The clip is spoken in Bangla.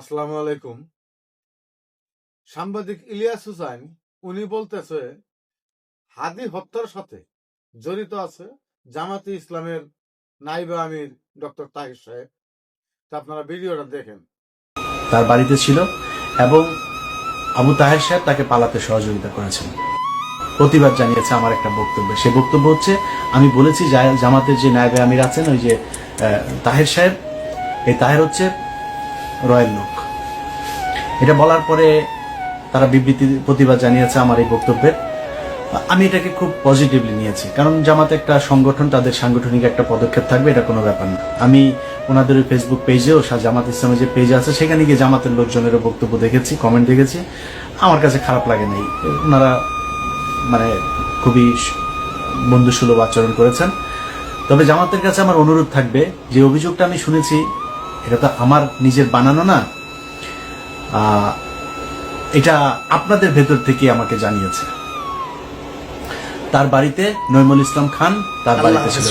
আসসালামু আলাইকুম। সাংবাদিক ইলিয়াস হুসাইন উনি বলতেছে হাদি হত্যার সাথে জড়িত আছে জামাতে ইসলামের নাইবে আমির ডক্টর তাহির সাহেব। তা আপনারা ভিডিওটা দেখেন। তার বাড়িতে ছিল এবং আবু তাহের সাহেব তাকে পালাতে সহযোগিতা করেছেন। প্রতিবাদ জানিয়েছে আমার একটা বক্তব্য। সে বক্তব্য হচ্ছে, আমি বলেছি জামাতের যে নায়েবে আমির আছেন ওই যে তাহের সাহেব, এই তাহের হচ্ছে রয়্যাল লোক। এটা বলার পরে তারা প্রতিবাদ জানিয়েছে আমার এই বক্তব্যের। আমি এটাকে খুব পজিটিভলি নিয়েছি, কারণ জামাত একটা সংগঠন, তাদের সাংগঠনিক একটা পদক্ষেপ থাকবে, এটা কোনো ব্যাপার না। আমি ওনাদের ওই ফেসবুক পেজেও জামাত ইসলামের যে পেজ আছে সেখানে গিয়ে জামাতের লোকজনেরও বক্তব্য দেখেছি, কমেন্ট দেখেছি। আমার কাছে খারাপ লাগে নাই, ওনারা মানে খুবই বন্ধুসুলভ আচরণ করেছেন। তবে জামাতের কাছে আমার অনুরোধ থাকবে, যে অভিযোগটা আমি শুনেছি এটা তো আমার নিজের বানানো না, এটা আপনাদের ভেতর থেকে আমাকে জানিয়েছে। তার বাড়িতে নইমুল ইসলাম খান, তার বাড়িতে ছিল।